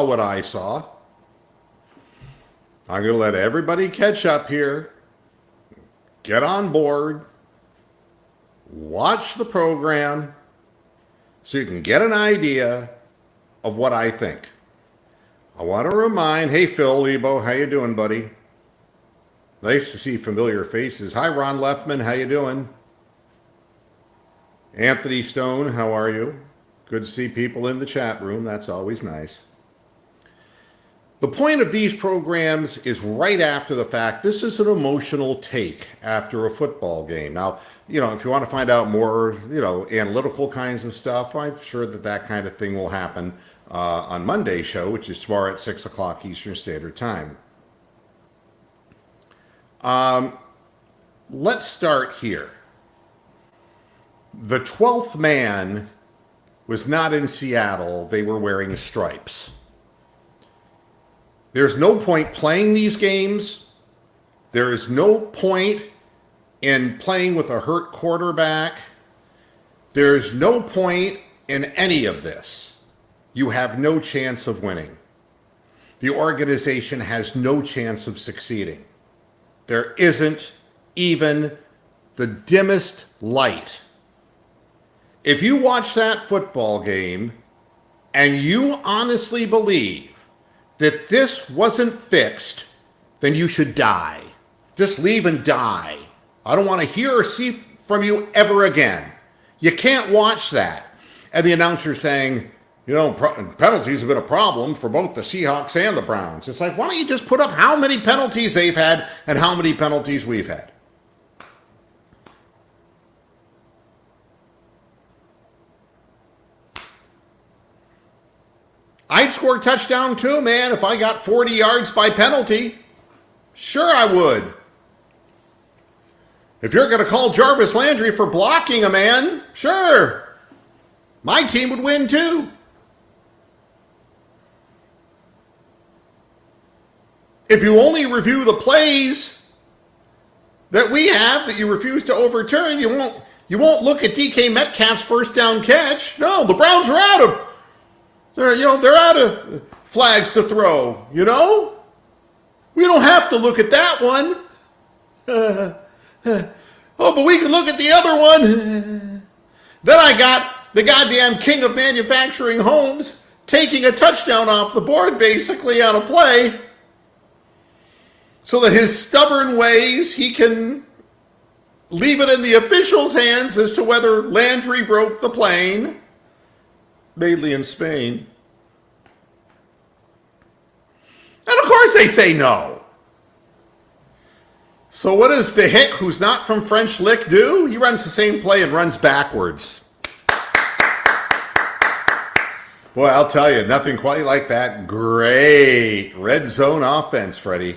what I saw. I'm going to let everybody catch up here, get on board, watch the program so you can get an idea of what I think. I want to remind, hey, Phil Lebo, how you doing, buddy? Nice to see familiar faces. Hi, Ron Leffman, how you doing? Anthony Stone, how are you? Good to see people in the chat room. That's always nice. The point of these programs is right after the fact. This is an emotional take after a football game. Now, if you want to find out more, analytical kinds of stuff, I'm sure that kind of thing will happen on Monday's show, which is tomorrow at 6 o'clock Eastern Standard Time. Let's start here. The 12th man was not in Seattle. They were wearing stripes. There's no point playing these games. There is no point in playing with a hurt quarterback. There's no point in any of this. You have no chance of winning. The organization has no chance of succeeding. There isn't even the dimmest light. If you watch that football game and you honestly believe that this wasn't fixed, then you should die. Just leave and die. I don't want to hear or see from you ever again. You can't watch that. And the announcer saying, penalties have been a problem for both the Seahawks and the Browns. It's like, why don't you just put up how many penalties they've had and how many penalties we've had? I'd score a touchdown too, man, if I got 40 yards by penalty. Sure, I would. If you're going to call Jarvis Landry for blocking a man, sure. My team would win too. If you only review the plays that we have that you refuse to overturn, you won't look at DK Metcalf's first down catch. No, the Browns are out of they're out of flags to throw, We don't have to look at that one. But we can look at the other one. Then I got the goddamn king of manufacturing homes taking a touchdown off the board basically on a play so that his stubborn ways, he can leave it in the officials' hands as to whether Landry broke the plane. Mainly in Spain. And of course they say no. So what does the hick who's not from French Lick do? He runs the same play and runs backwards. Boy, I'll tell you, nothing quite like that great red zone offense, Freddie.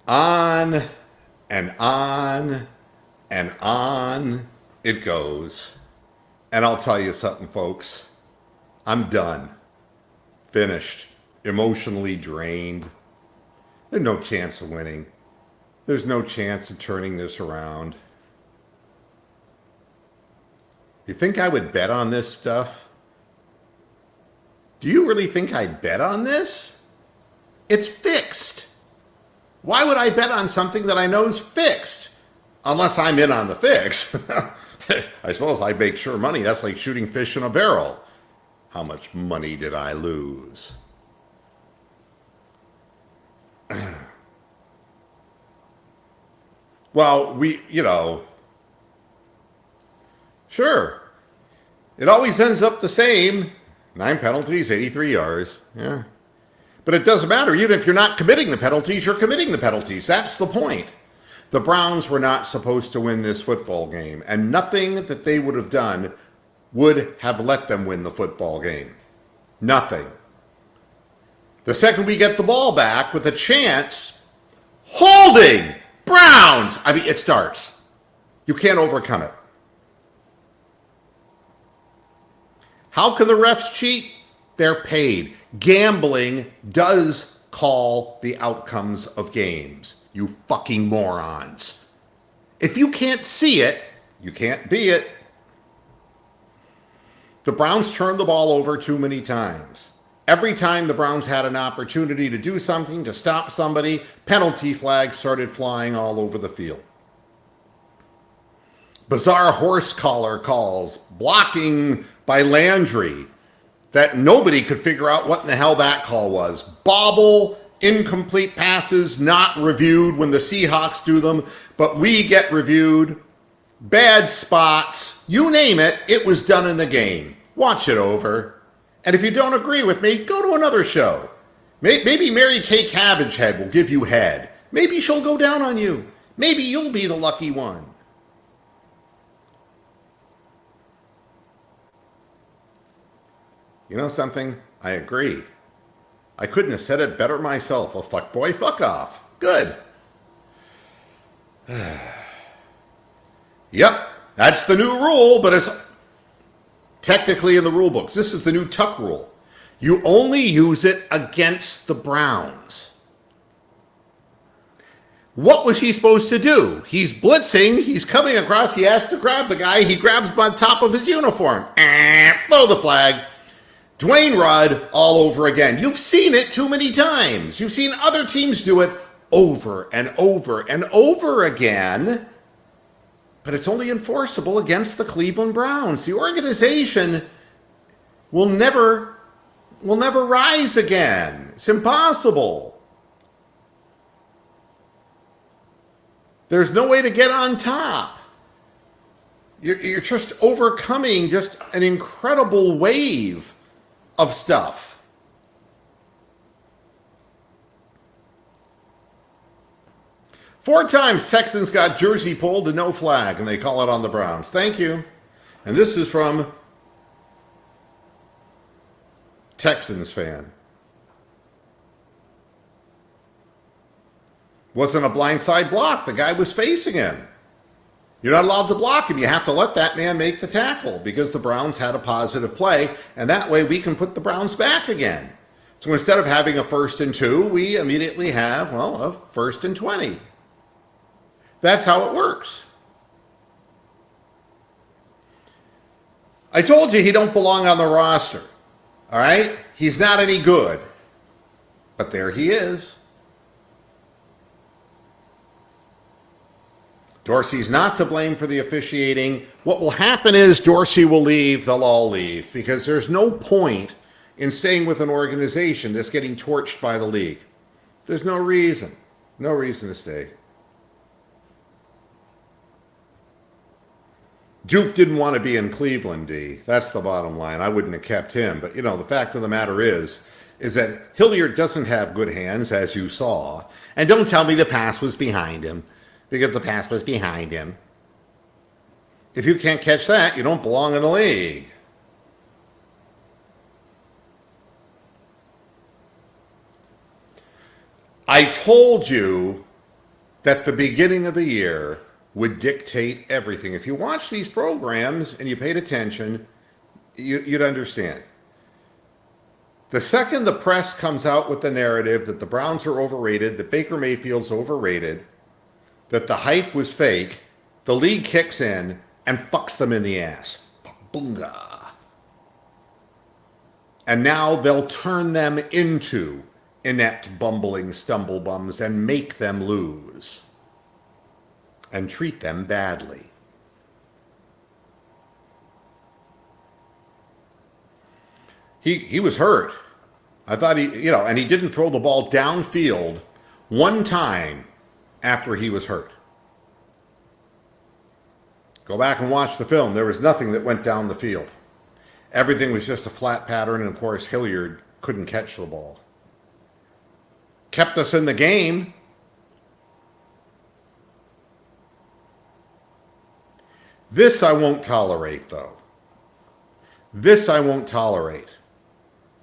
On and on and on it goes. And I'll tell you something, folks. I'm done. Finished. Emotionally drained. There's no chance of winning. There's no chance of turning this around. You think I would bet on this stuff? Do you really think I'd bet on this? It's fixed. Why would I bet on something that I know is fixed? Unless I'm in on the fix. I suppose I make sure money. That's like shooting fish in a barrel. How much money did I lose? Well, sure. It always ends up the same. 9 penalties, 83 yards. Yeah. But it doesn't matter. Even if you're not committing the penalties, you're committing the penalties. That's the point. The Browns were not supposed to win this football game, and nothing that they would have done would have let them win the football game. Nothing. The second we get the ball back with a chance, holding Browns. It starts. You can't overcome it. How can the refs cheat? They're paid. Gambling does call the outcomes of games. You fucking morons. If you can't see it, you can't be it. The Browns turned the ball over too many times. Every time the Browns had an opportunity to do something, to stop somebody, penalty flags started flying all over the field. Bizarre horse collar calls, blocking by Landry, that nobody could figure out what in the hell that call was. Bobble, incomplete passes, not reviewed when the Seahawks do them, but we get reviewed. Bad spots, you name it, it was done in the game. Watch it over. And if you don't agree with me, go to another show. Maybe Mary Kay Cabbagehead will give you head. Maybe she'll go down on you. Maybe you'll be the lucky one. You know something? I agree. I couldn't have said it better myself. A fuckboy, fuck off. Good. Yep, that's the new rule, but it's technically in the rule books. This is the new Tuck rule. You only use it against the Browns. What was he supposed to do? He's blitzing. He's coming across. He has to grab the guy. He grabs him on top of his uniform. Throw the flag. Dwayne Rudd all over again. You've seen it too many times. You've seen other teams do it over and over and over again. But it's only enforceable against the Cleveland Browns. The organization will never rise again. It's impossible. There's no way to get on top. You're just overcoming just an incredible wave of stuff. Four times Texans got jersey pulled and no flag, and they call it on the Browns. Thank you. And this is from Texans fan. Wasn't a blindside block. The guy was facing him. You're not allowed to block him. You have to let that man make the tackle because the Browns had a positive play, and that way we can put the Browns back again. So instead of having a 1st and 2, we immediately have, a 1st and 20. That's how it works. I told you he don't belong on the roster. All right? He's not any good. But there he is. Dorsey's not to blame for the officiating. What will happen is Dorsey will leave, they'll all leave, because there's no point in staying with an organization that's getting torched by the league. There's no reason to stay. Duke didn't want to be in Cleveland, D. That's the bottom line. I wouldn't have kept him. But, the fact of the matter is that Hilliard doesn't have good hands, as you saw. And don't tell me the pass was behind him. Because the pass was behind him. If you can't catch that, you don't belong in the league. I told you that the beginning of the year would dictate everything. If you watch these programs and you paid attention, you'd understand. The second the press comes out with the narrative that the Browns are overrated, that Baker Mayfield's overrated, that the hype was fake, the league kicks in and fucks them in the ass. Boonga. And now they'll turn them into inept, bumbling stumblebums and make them lose. And treat them badly. He was hurt. I thought and he didn't throw the ball downfield one time after he was hurt. Go back and watch the film. There was nothing that went down the field. Everything was just a flat pattern, and of course Hilliard couldn't catch the ball. Kept us in the game. This I won't tolerate, though. This I won't tolerate.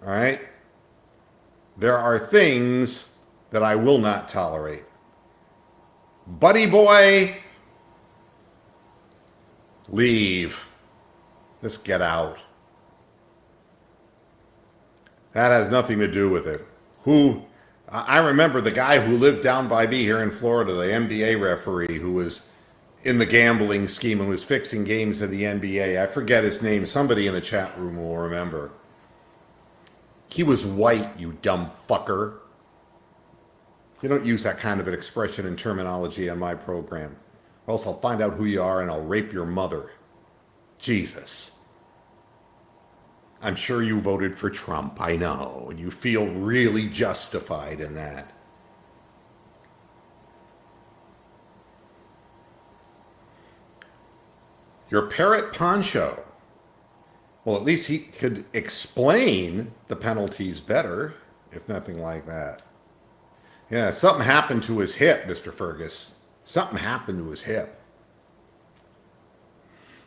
All right? There are things that I will not tolerate. Buddy boy, leave. Just get out. That has nothing to do with it. I remember the guy who lived down by me here in Florida, the NBA referee who was in the gambling scheme and was fixing games in the NBA. I forget his name. Somebody in the chat room will remember. He was white, you dumb fucker. You don't use that kind of an expression and terminology on my program. Or else I'll find out who you are and I'll rape your mother. Jesus. I'm sure you voted for Trump, I know, and you feel really justified in that. Your parrot poncho. Well, at least he could explain the penalties better, if nothing like that. Yeah, something happened to his hip, Mr. Fergus. Something happened to his hip.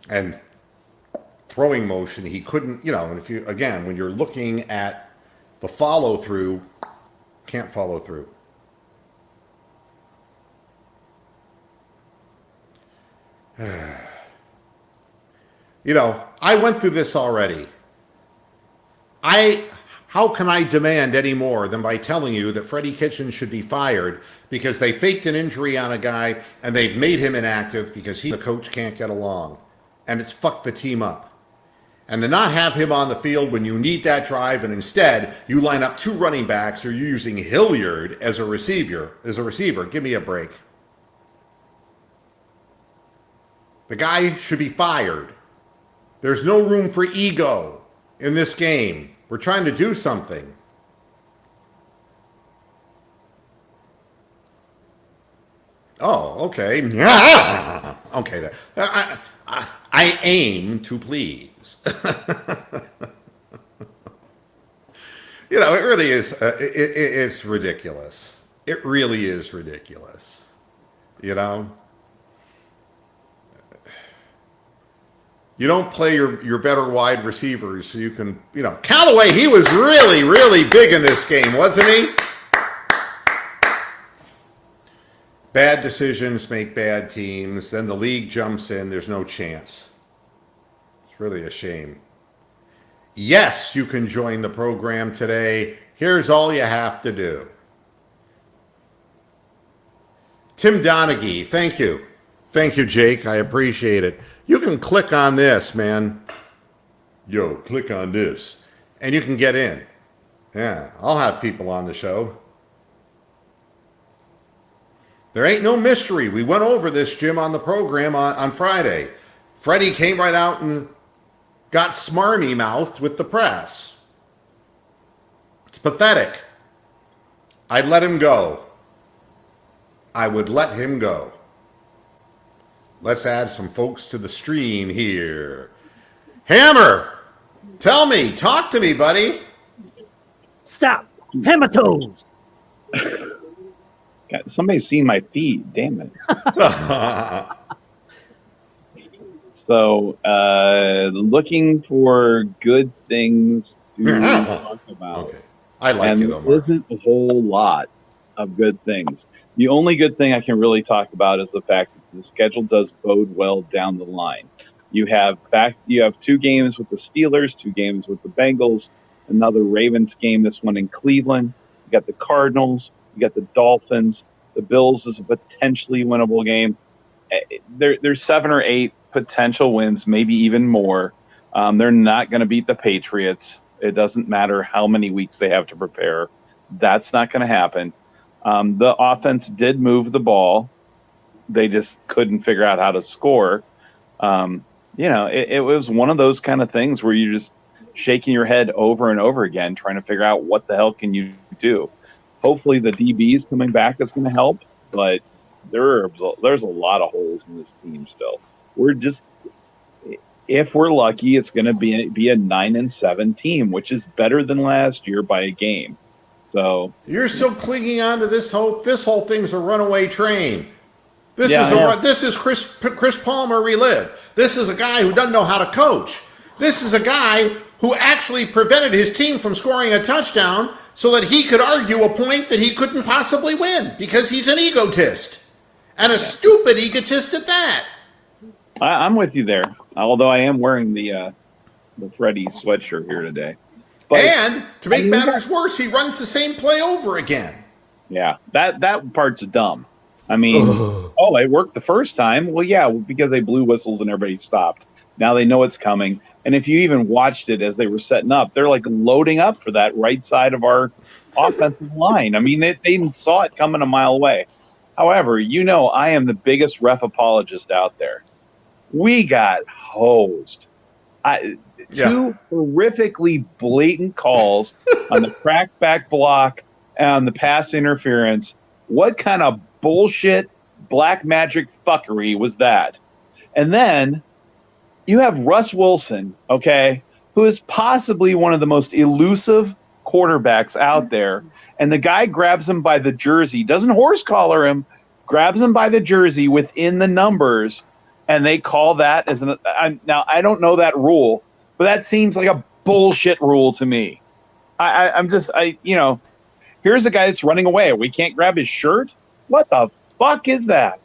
And throwing motion, he couldn't, and if you, again, when you're looking at the follow through, can't follow through. I went through this already. How can I demand any more than by telling you that Freddie Kitchens should be fired because they faked an injury on a guy and they've made him inactive because he and the coach can't get along. And it's fucked the team up. And to not have him on the field when you need that drive and instead you line up 2 running backs or you're using Hilliard as a receiver, give me a break. The guy should be fired. There's no room for ego in this game. We're trying to do something. Oh, okay. Okay. I aim to please. It really is. It's ridiculous. It really is ridiculous. You don't play your better wide receivers so you can, Callaway, he was really, really big in this game, wasn't he? Bad decisions make bad teams. Then the league jumps in. There's no chance. It's really a shame. Yes, you can join the program today. Here's all you have to do. Tim Donaghy, thank you. Thank you, Jake. I appreciate it. You can click on this, man. Yo, click on this. And you can get in. Yeah, I'll have people on the show. There ain't no mystery. We went over this, Jim, on the program on Friday. Freddie came right out and got smarmy-mouthed with the press. It's pathetic. I'd let him go. I would let him go. Let's add some folks to the stream here. Hammer, tell me, talk to me, buddy. Stop. Hammer toes. God, somebody's seen my feed. Damn it. So, looking for good things to talk about. Okay. I like you, though, Mark. There isn't a whole lot of good things. The only good thing I can really talk about is the fact that the schedule does bode well down the line. You have 2 games with the Steelers, 2 games with the Bengals, another Ravens game, this one in Cleveland. You got the Cardinals, you got the Dolphins. The Bills is a potentially winnable game. There's 7 or 8 potential wins, maybe even more. They're not going to beat the Patriots. It doesn't matter how many weeks they have to prepare. That's not going to happen. The offense did move the ball. They just couldn't figure out how to score. It was one of those kind of things where you're just shaking your head over and over again, trying to figure out what the hell can you do. Hopefully the DBs coming back is going to help, but there's a lot of holes in this team still. If we're lucky, it's going to be a 9-7 team, which is better than last year by a game. So you're still clinging on to this hope. This whole thing's a runaway train. This is Chris Palmer relive. This is a guy who doesn't know how to coach. This is a guy who actually prevented his team from scoring a touchdown so that he could argue a point that he couldn't possibly win because he's an egotist and a stupid egotist at that. I'm with you there. Although I am wearing the Freddie sweatshirt here today. But, and to make matters worse, he runs the same play over again. Yeah, that part's dumb. I mean, oh, it worked the first time. Well, yeah, because they blew whistles and everybody stopped. Now they know it's coming. And if you even watched it as they were setting up, they're like loading up for that right side of our offensive line. I mean, they saw it coming a mile away. However, I am the biggest ref apologist out there. We got hosed. Two horrifically blatant calls on the crackback block and on the pass interference. What kind of bullshit black magic fuckery was that? And then you have Russ Wilson, okay, who is possibly one of the most elusive quarterbacks out there. And the guy grabs him by the jersey, doesn't horse collar him, grabs him by the jersey within the numbers, and they call that as now I don't know that rule, but that seems like a bullshit rule to me. Here's a guy that's running away. We can't grab his shirt. What the fuck is that?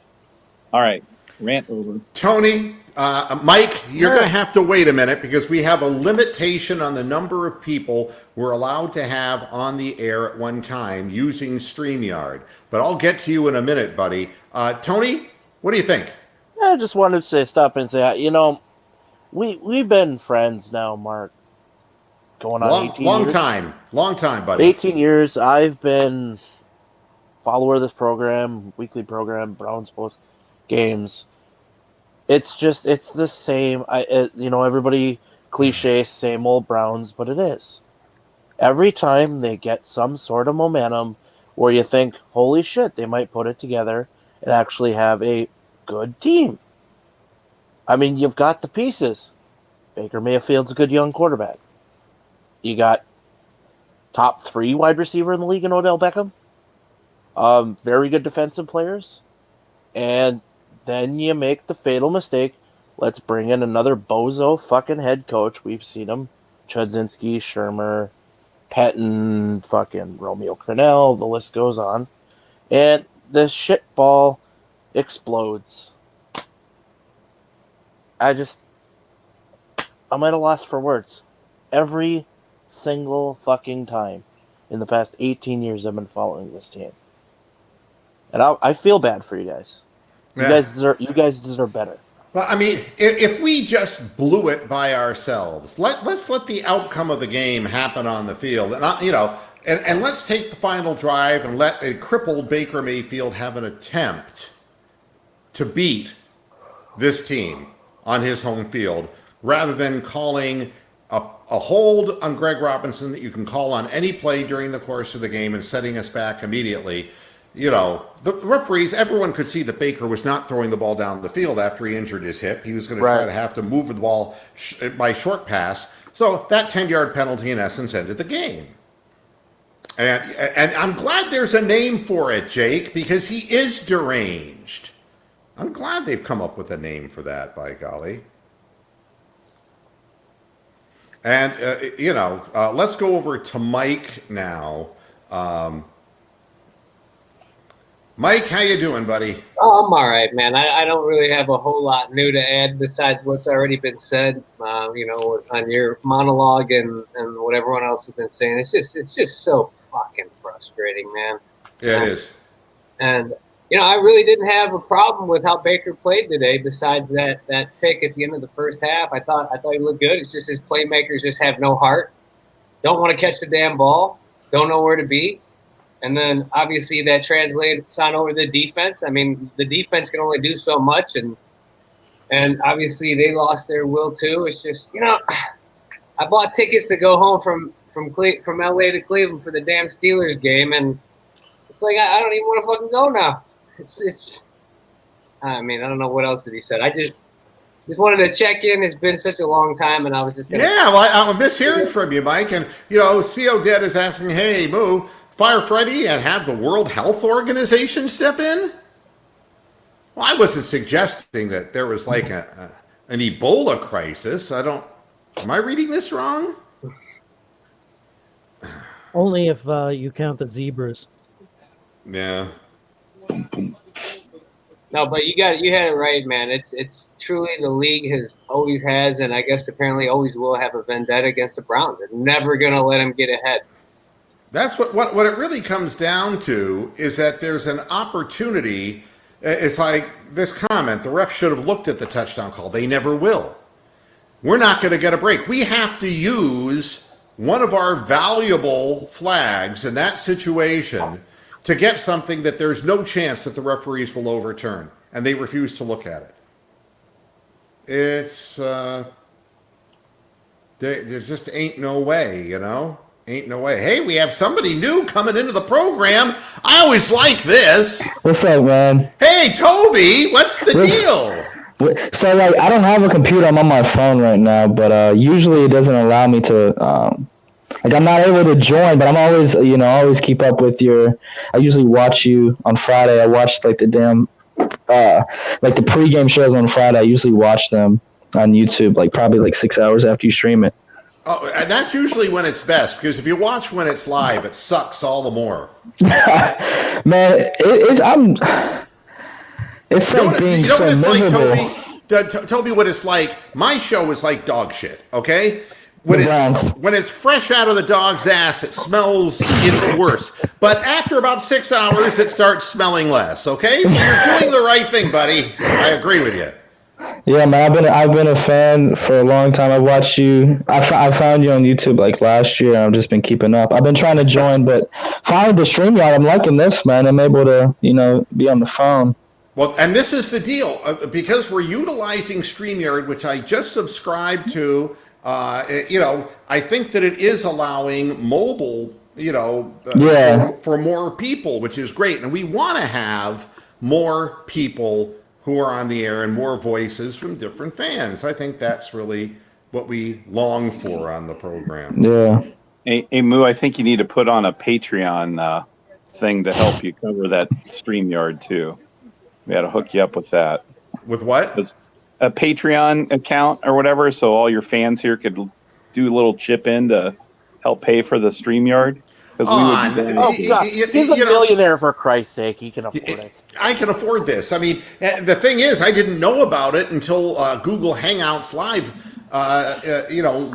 All right, rant over. Tony, Mike, you're going to have to wait a minute because we have a limitation on the number of people we're allowed to have on the air at one time using StreamYard. But I'll get to you in a minute, buddy. Tony, what do you think? I just wanted to stop and say, we've been friends now, Mark. Going on 18 years. Long time, buddy. 18 years. I've been follower of this program, weekly program, Browns Post games. It's the same. Everybody cliche, same old Browns, but it is. Every time they get some sort of momentum where you think, holy shit, they might put it together and actually have a good team. I mean, you've got the pieces. Baker Mayfield's a good young quarterback. You got top 3 wide receiver in the league in Odell Beckham. Very good defensive players. And then you make the fatal mistake. Let's bring in another bozo fucking head coach. We've seen him. Chudzinski, Shermer, Pettin, fucking Romeo Crennel. The list goes on. And the shit ball explodes. I'm at a loss for words. Every single fucking time in the past 18 years I've been following this team. And I feel bad for you guys. Yeah. You guys deserve better. Well, I mean, if we just blew it by ourselves, let's let the outcome of the game happen on the field, and let's take the final drive and let a crippled Baker Mayfield have an attempt to beat this team on his home field, rather than calling a hold on Greg Robinson that you can call on any play during the course of the game and setting us back immediately. The referees, everyone could see that Baker was not throwing the ball down the field after he injured his hip. He was going to try to have to move the ball by short pass. So that 10-yard penalty, in essence, ended the game. And I'm glad there's a name for it, Jake, because he is deranged. I'm glad they've come up with a name for that, by golly. And, let's go over to Mike now. Mike, how you doing, buddy? Oh, I'm all right, man. I don't really have a whole lot new to add besides what's already been said, on your monologue and what everyone else has been saying. It's just so fucking frustrating, man. Yeah, it is. And, I really didn't have a problem with how Baker played today besides that pick at the end of the first half. I thought he looked good. It's just his playmakers just have no heart. Don't want to catch the damn ball. Don't know where to be. And then, obviously, that translates on over the defense. I mean, the defense can only do so much, and obviously they lost their will too. It's just, I bought tickets to go home from LA to Cleveland for the damn Steelers game, and it's like I don't even want to fucking go now. I don't know what else did he said. I just wanted to check in. It's been such a long time, and I was just I miss hearing from you, Mike. And CO Dead is asking, hey, Moo, fire Freddy and have the World Health Organization step in? Well, I wasn't suggesting that there was like an Ebola crisis. Am I reading this wrong? Only if you count the zebras. Yeah. No, but you had it right, man. It's truly the league always has, and I guess apparently always will have a vendetta against the Browns. They're never gonna let them get ahead. That's what it really comes down to, is that there's an opportunity It's like this comment, the ref should have looked at the touchdown call. They never will. We're not going to get a break. We have to use one of our valuable flags in that situation to get something that there's no chance that the referees will overturn, and they refuse to look at it. It's there just ain't no way, you know? Ain't no way. Hey, we have somebody new coming into the program. I always like this. What's up, man? Hey, Toby, what's the deal? So, like, I don't have a computer. I'm on my phone right now, but usually it doesn't allow me to, like, I'm not able to join, but I'm always, always keep up with I usually watch you on Friday. I watched, like, the pregame shows on Friday. I usually watch them on YouTube, like, probably, like, 6 hours after you stream it. Oh, and that's usually when it's best, because if you watch when it's live, it sucks all the more. Man, it's like being so miserable. Like, Toby, what it's like, my show is like dog shit, okay? When it's fresh out of the dog's ass, it smells even worse. But after about 6 hours, it starts smelling less, okay? So you're doing the right thing, buddy. I agree with you. Yeah, man, I've been a fan for a long time. I watched you. I found you on YouTube like last year. I've just been keeping up. I've been trying to join, but finally the StreamYard, I'm liking this, man. I'm able to, be on the phone. Well, and this is the deal. Because we're utilizing StreamYard, which I just subscribed to, I think that it is allowing mobile, for more people, which is great. And we want to have more people who are on the air and more voices from different fans. I think that's really what we long for on the program. Yeah. Hey, Moo, I think you need to put on a Patreon thing to help you cover that StreamYard too. We got to hook you up with that. With what? A Patreon account or whatever, so all your fans here could do a little chip in to help pay for the StreamYard. He's a millionaire, for Christ's sake. He can afford it. I can afford this. I mean, the thing is, I didn't know about it until Google Hangouts Live,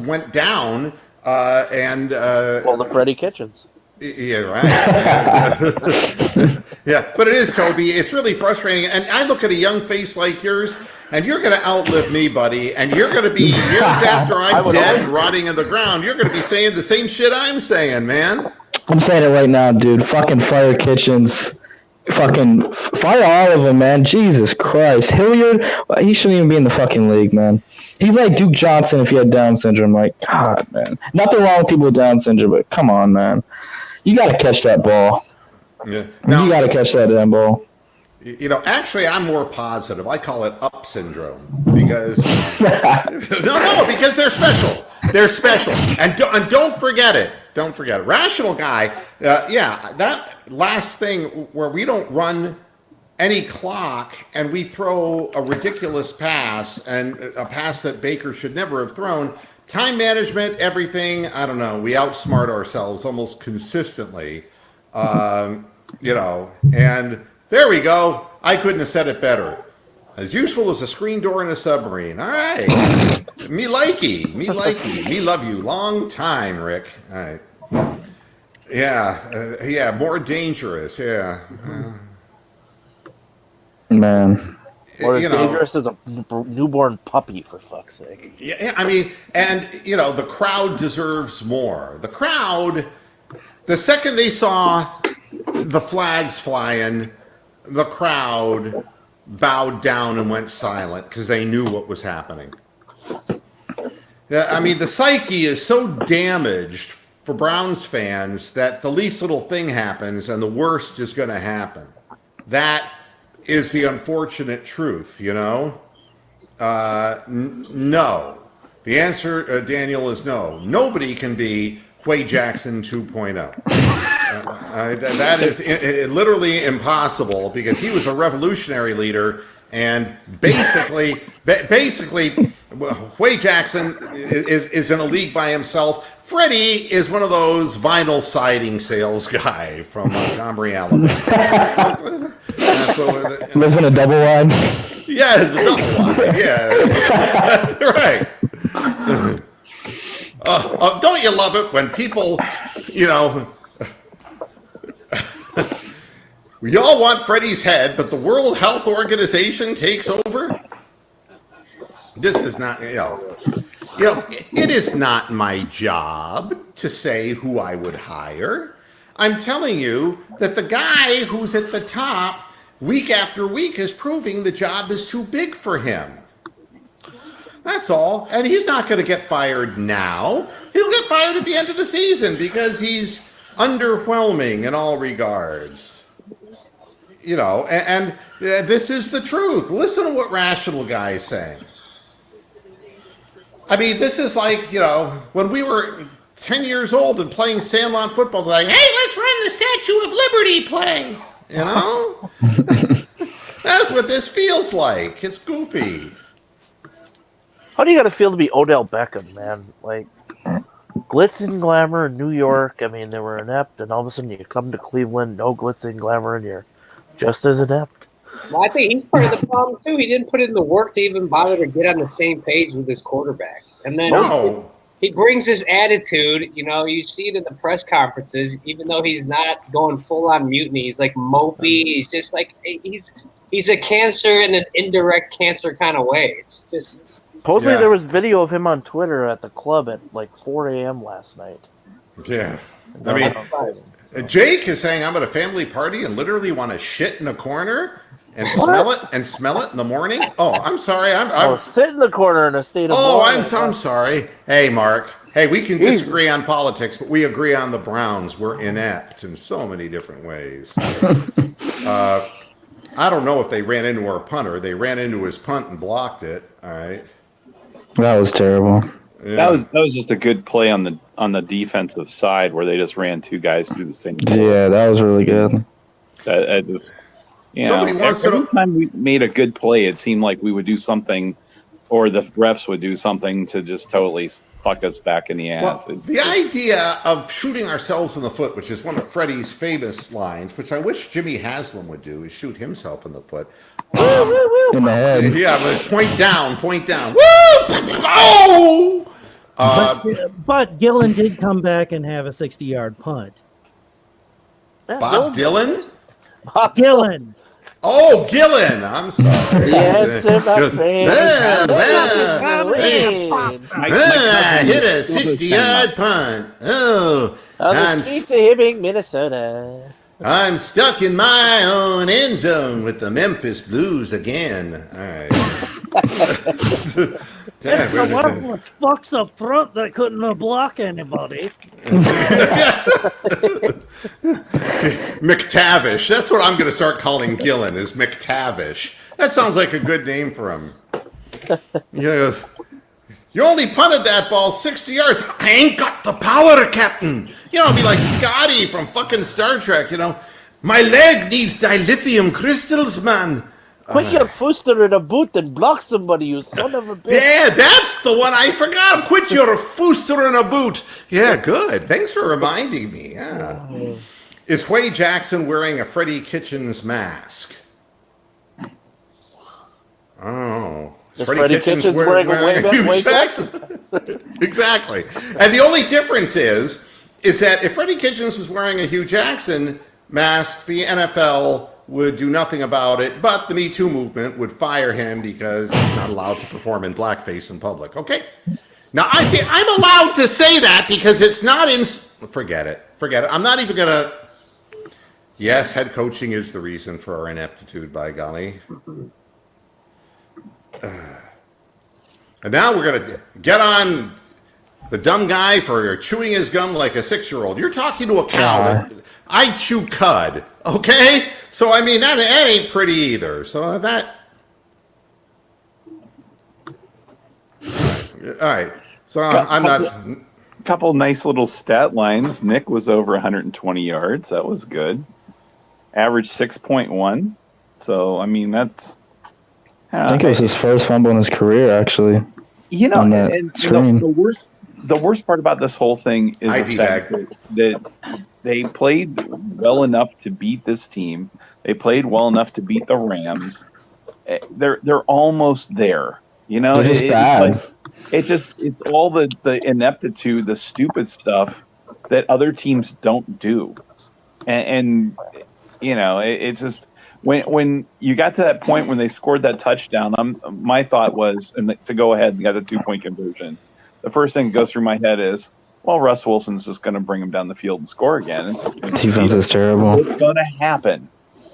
went down. The Freddie Kitchens. Yeah, right. Yeah, but it is, Toby. It's really frustrating. And I look at a young face like yours, and you're going to outlive me, buddy. And you're going to be years after I'm dead and rotting in the ground. You're going to be saying the same shit I'm saying, man. I'm saying it right now, dude. Fucking fire Kitchens. Fucking fire all of them, man. Jesus Christ. Hilliard, he shouldn't even be in the fucking league, man. He's like Duke Johnson if he had Down syndrome. Like, God, man. Nothing wrong with people with Down syndrome, but come on, man. You got to catch that ball. Yeah. Now, you got to catch that damn ball. Actually, I'm more positive. I call it up syndrome because because they're special. They're special, and don't forget it. Don't forget it. Rational guy. That last thing where we don't run any clock and we throw a ridiculous pass and a pass that Baker should never have thrown. Time management, everything. I don't know. We outsmart ourselves almost consistently. And there we go. I couldn't have said it better. As useful as a screen door in a submarine. All right. Me likey. Me love you. Long time, Rick. All right. Yeah. More dangerous. Yeah. Man. Or as dangerous as a newborn puppy, for fuck's sake. Yeah, I mean, and, the crowd deserves more. The crowd, the second they saw the flags flying, the crowd bowed down and went silent because they knew what was happening. Yeah, I mean, the psyche is so damaged for Browns fans that the least little thing happens and the worst is going to happen. That is the unfortunate truth, No. The answer, Daniel, is no. Nobody can be Huey Jackson 2.0. That is literally impossible because he was a revolutionary leader, and basically, Huey Jackson is in a league by himself. Freddie is one of those vinyl siding sales guy from Montgomery, Alabama. Lives in a double line. Yeah, the double line. Yeah, right. Don't you love it when people, We all want Freddie's head, but the World Health Organization takes over? This is not, it is not my job to say who I would hire. I'm telling you that the guy who's at the top week after week is proving the job is too big for him. That's all. And he's not going to get fired now. He'll get fired at the end of the season because he's underwhelming in all regards. And this is the truth. Listen to what Rational Guy is saying. I mean, this is like, when we were 10 years old and playing Sandlot football, like, hey, let's run the Statue of Liberty play. That's what this feels like. It's goofy. How do you got to feel to be Odell Beckham, man? Like, glitz and glamour in New York. I mean, they were inept, and all of a sudden you come to Cleveland, no glitz and glamour, and you're just as inept. Well, I think he's part of the problem, too. He didn't put in the work to even bother to get on the same page with his quarterback. And then he brings his attitude. You see it in the press conferences, even though he's not going full-on mutiny. He's like mopey. He's just like he's a cancer in an indirect cancer kind of way. It's just... Supposedly there was video of him on Twitter at the club at like 4 a.m. last night. Yeah. I mean, Jake is saying I'm at a family party and literally want to shit in a corner and smell it in the morning. Oh, I'm sorry. I'm sit in the corner in a state of I'm sorry. Hey, Mark. Hey, we can disagree on politics, but we agree on the Browns. We're inept in so many different ways. I don't know if they ran into our punter. They ran into his punt and blocked it. All right. That was terrible. Yeah. That was just a good play on the defensive side where they just ran two guys through the same play. Yeah, that was really good. Every time we made a good play, it seemed like we would do something, or the refs would do something to just totally fuck us back in the ass. Well, the idea of shooting ourselves in the foot, which is one of Freddie's famous lines, which I wish Jimmy Haslam would do, is shoot himself in the foot. In the head. Yeah, but point down. Woo! Oh! But Gillen did come back and have a 60-yard punt. Bob Dylan? Gillen. Oh, Gillen. I'm sorry. Hit a 60-yard punt. Oh, on the streets of Hibbing, Minnesota. I'm stuck in my own end zone with the Memphis Blues again. All right. One of them was fucks up front that couldn't block anybody. McTavish. That's what I'm going to start calling Gillen, is McTavish. That sounds like a good name for him. He goes, you only punted that ball 60 yards. I ain't got the power, Captain. It'd be like Scotty from fucking Star Trek, My leg needs dilithium crystals, man. Put your fooster in a boot and block somebody, you son of a bitch. Yeah, that's the one I forgot. Quit your fooster in a boot. Yeah, good. Thanks for reminding me. Yeah. Is Wade Jackson wearing a Freddie Kitchens mask? Oh. Is Freddie Kitchens wearing a Wade Jackson? Exactly. And the only difference is that if Freddie Kitchens was wearing a Hugh Jackson mask, the NFL would do nothing about it, but the Me Too movement would fire him because he's not allowed to perform in blackface in public. Okay? Now, I'm allowed to say that because it's not in... Forget it. I'm not even going to... Yes, head coaching is the reason for our ineptitude, by golly. And now we're going to get on the dumb guy for chewing his gum like a 6-year-old. You're talking to a cow. I chew cud, okay? So, I mean, that ain't pretty either. So that... All right. So I'm not... A couple nice little stat lines. Nick was over 120 yards. That was good. Average 6.1. So, I mean, that's... I think it was his first fumble in his career, actually. On that screen. The worst part about this whole thing is the fact that they played well enough to beat this team. They played well enough to beat the Rams. They're almost there. They're just bad. It's all the ineptitude, the stupid stuff that other teams don't do. And it's just when you got to that point when they scored that touchdown, my thought was, to go ahead and get a 2-point conversion. The first thing that goes through my head is, well, Russ Wilson's just going to bring him down the field and score again. Defense is terrible. It's going to happen,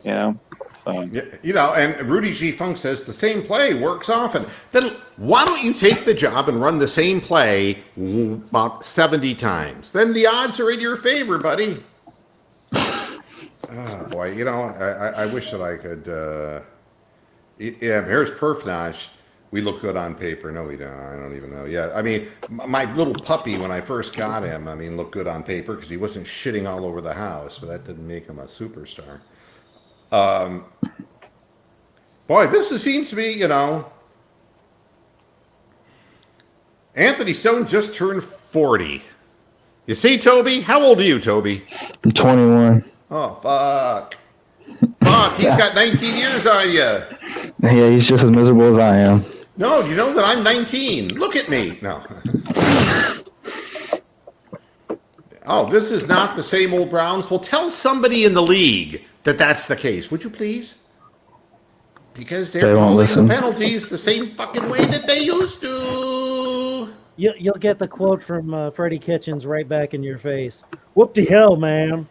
So. And Rudy G. Funk says the same play works often. Then why don't you take the job and run the same play about 70 times? Then the odds are in your favor, buddy. Oh, boy. I wish that I could. Here's Perfnash. We look good on paper. No, we don't. I don't even know. Yeah, I mean, my little puppy, when I first got him, looked good on paper because he wasn't shitting all over the house, but that didn't make him a superstar. Boy, this seems to be, Anthony Stone just turned 40. You see, Toby? How old are you, Toby? I'm 21. Oh, fuck. Fuck, he's got 19 years on you. Yeah, he's just as miserable as I am. No, do you know that I'm 19? Look at me. No. Oh, this is not the same old Browns? Well, tell somebody in the league that that's the case, would you please? Because they're calling the penalties the same fucking way that they used to. You'll get the quote from Freddie Kitchens right back in your face. Whoop the hell, man.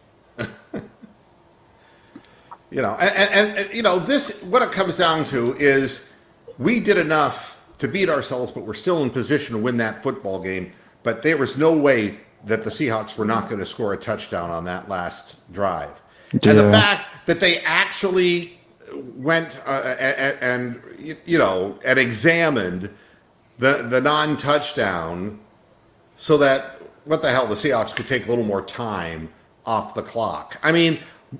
This, what it comes down to is we did enough to beat ourselves, but we're still in position to win that football game. But there was no way that the Seahawks were not going to score a touchdown on that last drive. Yeah. And the fact that they actually went and examined the non-touchdown so that, what the hell, the Seahawks could take a little more time off the clock.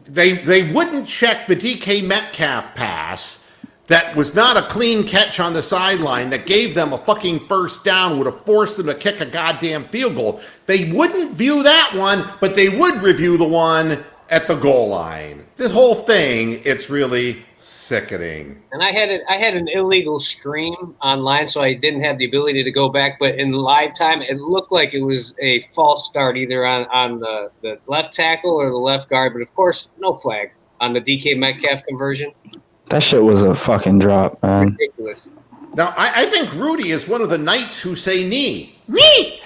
They wouldn't check the DK Metcalf pass that was not a clean catch on the sideline that gave them a fucking first down, would have forced them to kick a goddamn field goal. They wouldn't view that one, but they would review the one at the goal line. This whole thing, it's really sickening. And I had an illegal stream online, so I didn't have the ability to go back. But in live time, it looked like it was a false start either on the left tackle or the left guard. But of course, no flag on the DK Metcalf conversion. That shit was a fucking drop, man. Ridiculous. Now, I think Rudy is one of the knights who say knee. Knee!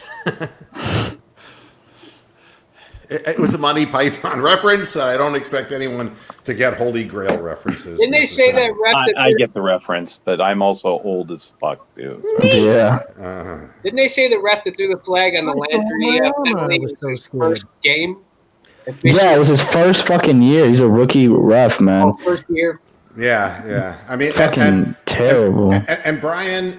It was a Monty Python reference. I don't expect anyone to get Holy Grail references. Didn't they say that ref? I get the reference, but I'm also old as fuck, too. So. Yeah. Didn't they say the ref that threw the flag on the Landry penalty was his first game? Yeah, it was his first fucking year. He's a rookie ref, man. Oh, first year. Yeah. Fucking terrible. And Brian,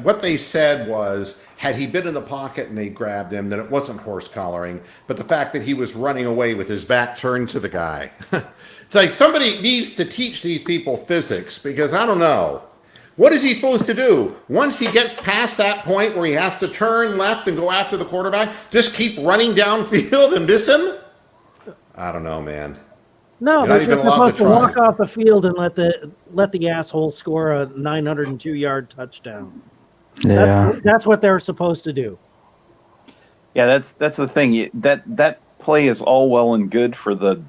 what they said was, had he been in the pocket and they grabbed him, then it wasn't horse collaring. But the fact that he was running away with his back turned to the guy. It's like somebody needs to teach these people physics, because I don't know. What is he supposed to do? Once he gets past that point where he has to turn left and go after the quarterback, just keep running downfield and miss him? I don't know, man. No, they're just supposed to walk off the field and let the asshole score a 902-yard touchdown. Yeah, that's what they're supposed to do. Yeah, that's the thing. That play is all well and good for the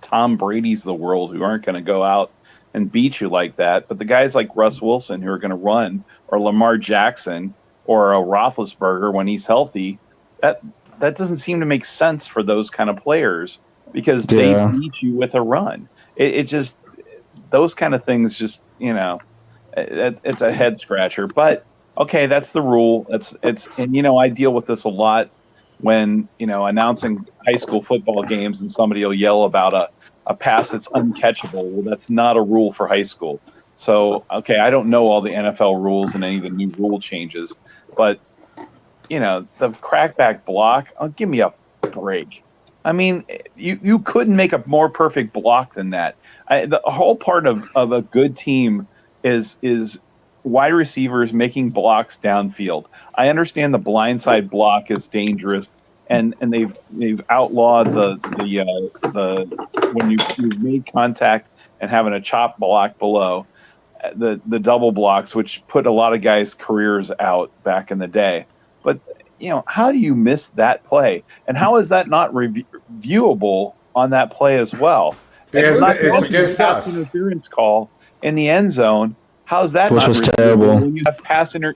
Tom Brady's of the world, who aren't going to go out and beat you like that. But the guys like Russ Wilson, who are going to run, or Lamar Jackson, or a Roethlisberger when he's healthy, that doesn't seem to make sense for those kind of players, because they beat you with a run. It just, those kind of things just, it's a head scratcher. But okay, that's the rule. And I deal with this a lot when, announcing high school football games and somebody will yell about a pass that's uncatchable. Well, that's not a rule for high school. So, okay, I don't know all the NFL rules and any of the new rule changes, but the crackback block, give me a break. You couldn't make a more perfect block than that. The whole part of a good team is wide receivers making blocks downfield. I understand the blindside block is dangerous, and they've outlawed the when you've made contact and having a chop block below, the double blocks, which put a lot of guys' careers out back in the day. But how do you miss that play? And how is that not reviewable on that play as well? Because it's against pass us. interference call in the end zone. How's that? Which not was reviewable terrible. When you have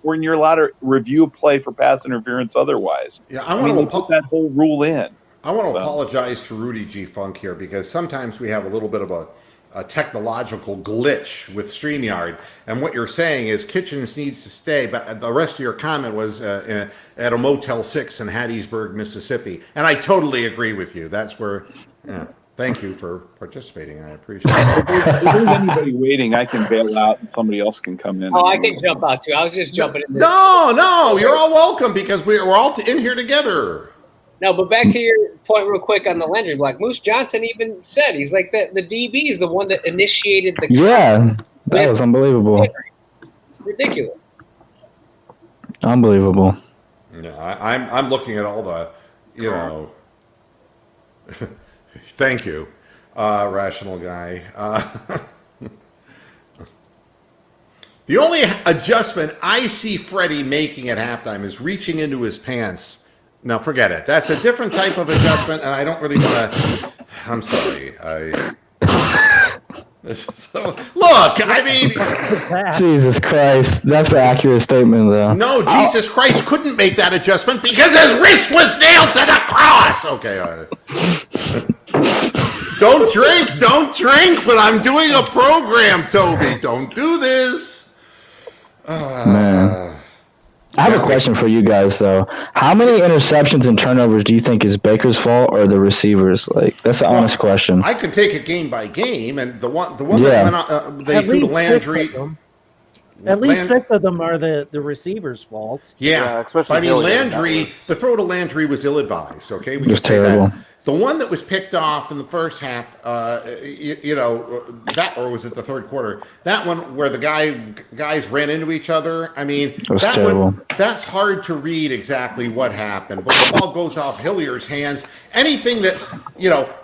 when you're allowed to review a play for pass interference otherwise. Yeah, I mean, they put that whole rule in. I want to apologize to Rudy G. Funk here because sometimes we have a little bit of a technological glitch with StreamYard. And what you're saying is Kitchens needs to stay, but the rest of your comment was at a Motel 6 in Hattiesburg, Mississippi. And I totally agree with you. That's where, thank you for participating. I appreciate it. If there's anybody waiting, I can bail out and somebody else can come in. Oh, I can jump out too. I was just jumping in. No, you're all welcome because we're all in here together. No, but back to your point real quick on the Landry block. Moose Johnson even said, he's like, the DB is the one that initiated the that was unbelievable. It's ridiculous. Unbelievable. Yeah, I'm looking at all the, thank you, rational guy. The only adjustment I see Freddie making at halftime is reaching into his pants. No, forget it. That's a different type of adjustment, and I don't really want to. I'm sorry. Look, I mean, Jesus Christ, that's an accurate statement, though. No, Jesus Christ couldn't make that adjustment because his wrist was nailed to the cross. Okay. Don't drink, but I'm doing a program, Toby. Don't do this. Man. I have a question for you guys, though. How many interceptions and turnovers do you think is Baker's fault or the receivers? Like, that's an honest question. I can take it game by game, and the one that went on, they threw to Landry. At least 6 of them are the receiver's fault. Yeah, especially I mean, Hilliard, Landry, the throw to Landry was ill-advised, okay? We It was can say terrible. that. The one that was picked off in the first half, that, or was it the third quarter? That one where the guys ran into each other. I mean, that terrible. one, that's hard to read exactly what happened. But the ball goes off Hilliard's hands. Anything that's,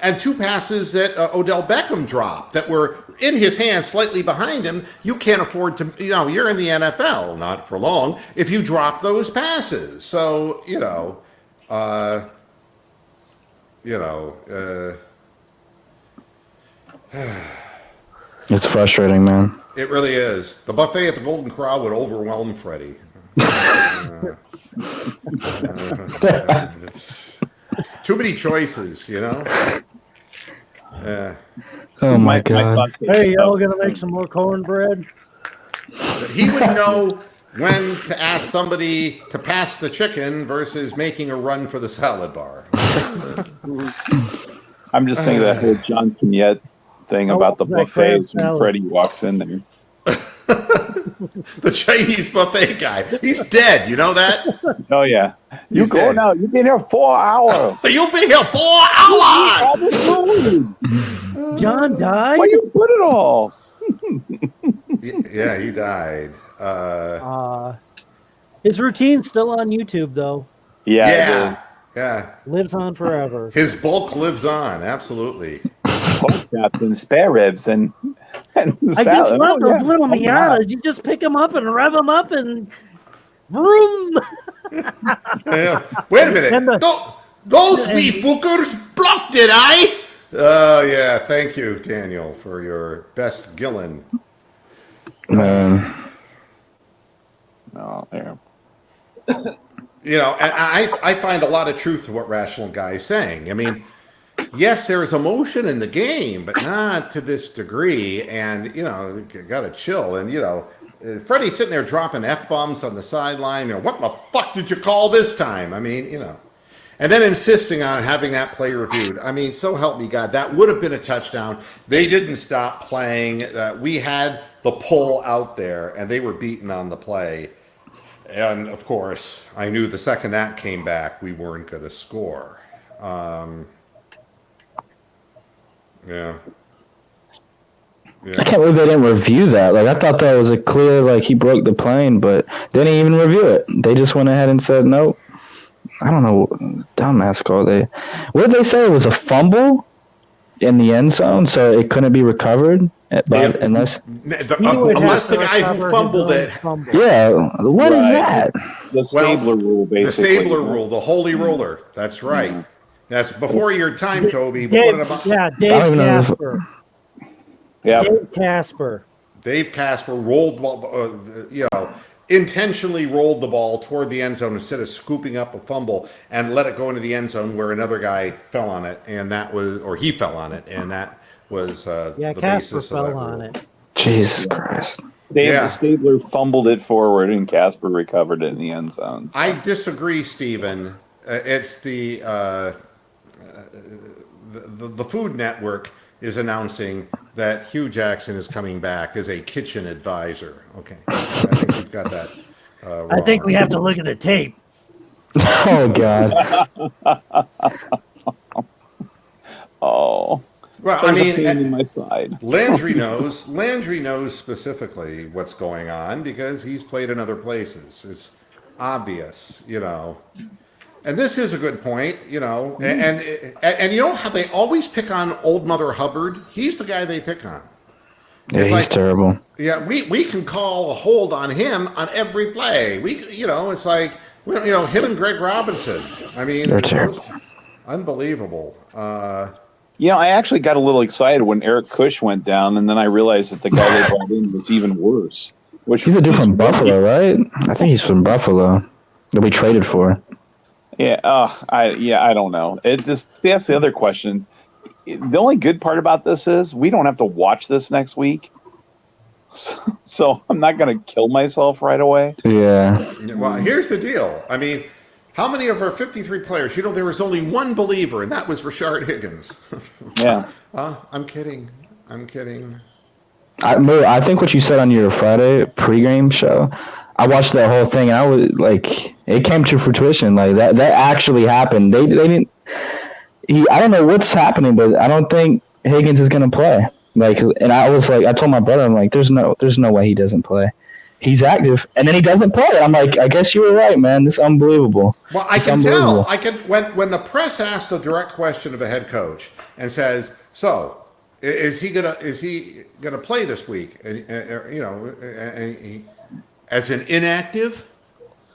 and 2 passes that Odell Beckham dropped that were in his hands, slightly behind him, you can't afford to, you're in the NFL, not for long, if you drop those passes. So, It's frustrating, man. it really is. The buffet at the Golden Corral would overwhelm Freddie. Too many choices, Oh my God. Hey, y'all gonna make some more cornbread? He would know when to ask somebody to pass the chicken versus making a run for the salad bar. I'm just thinking that whole John Kinnett thing about the buffets when Freddie walks in there. The Chinese buffet guy. He's dead. You know that? Oh, yeah. You go dead. now. You've been here 4 hours. You'll be here 4 hours. John died? Where you put it all? Yeah, he died. His routine's still on YouTube, though. Yeah. Lives on forever. His bulk lives on. Absolutely. Pork chops and spare ribs and I salad. just love those little Oh, yeah. Miatas. You just pick them up and rev them up and vroom. Yeah. Wait a minute. Those wee fuckers blocked it, eh? Oh, yeah. Thank you, Daniel, for your best Gillen. Man. Oh, there. And I find a lot of truth to what Rational Guy is saying. I mean, yes, there is emotion in the game, but not to this degree. And, got to chill. And, Freddie's sitting there dropping F-bombs on the sideline. What the fuck did you call this time? I mean, And then insisting on having that play reviewed. I mean, so help me God, that would have been a touchdown. They didn't stop playing. We had the pull out there, and they were beaten on the play. And, of course, I knew the second that came back, we weren't going to score. Yeah. I can't believe they didn't review that. Like, I thought that was a clear, he broke the plane, but they didn't even review it. They just went ahead and said, nope. I don't know. Dumbass call. What did they say? It was a fumble in the end zone, so it couldn't be recovered? Unless the guy who fumbled it. Yeah, what is that? The Stabler rule, basically. The Stabler rule, the holy roller. That's right. That's before your time, Kobe. Dave Gasper. Yeah. Dave Casper. Rolled the ball, intentionally rolled the ball toward the end zone instead of scooping up a fumble and let it go into the end zone where another guy fell on it, and that was the Casper basis of that fell on rule. it. Jesus Christ. Stabler fumbled it forward, and Casper recovered it in the end zone. I disagree, Stephen. It's the Food Network is announcing that Hugh Jackson is coming back as a kitchen advisor. Okay, I think we've got that wrong. I think we have to look at the tape. Oh God. Oh. Well, There's I a pain mean, in my side. Landry knows specifically what's going on because he's played in other places. It's obvious, And this is a good point, and you know how they always pick on old Mother Hubbard? He's the guy they pick on. Yeah, he's terrible. Yeah, we can call a hold on him on every play. It's like, him and Greg Robinson. I mean, they're terrible. Unbelievable. I actually got a little excited when Eric Cush went down, and then I realized that the guy they brought in was even worse. He's a dude from Buffalo, right? I think he's from Buffalo that we traded for. Yeah. I don't know. That's the other question. The only good part about this is we don't have to watch this next week, so I'm not going to kill myself right away. Yeah. Well, here's the deal. I mean, how many of our 53 players? There was only one believer, and that was Rashard Higgins. Yeah. I'm kidding. I think what you said on your Friday pregame show, I watched that whole thing, and I was like, it came to fruition. Like that actually happened. They didn't. I don't know what's happening, but I don't think Higgins is going to play. Like, and I was like, I told my brother, I'm like, there's no way he doesn't play. He's active, and then he doesn't play. I'm like, I guess you were right, man. This is unbelievable. Well, I can tell. When the press asks a direct question of a head coach and says, "So, is he gonna play this week?" As an inactive,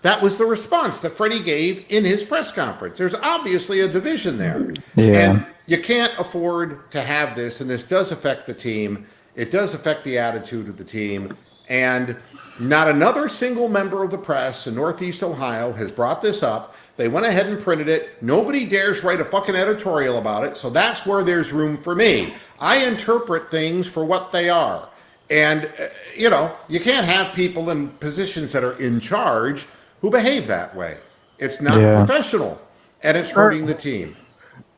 that was the response that Freddie gave in his press conference. There's obviously a division there, and you can't afford to have this. And this does affect the team. It does affect the attitude of the team, and not another single member of the press in Northeast Ohio has brought this up. They went ahead and printed it. Nobody dares write a fucking editorial about it. So that's where there's room for me. I interpret things for what they are. And, you can't have people in positions that are in charge who behave that way. It's not professional, and it's hurting the team.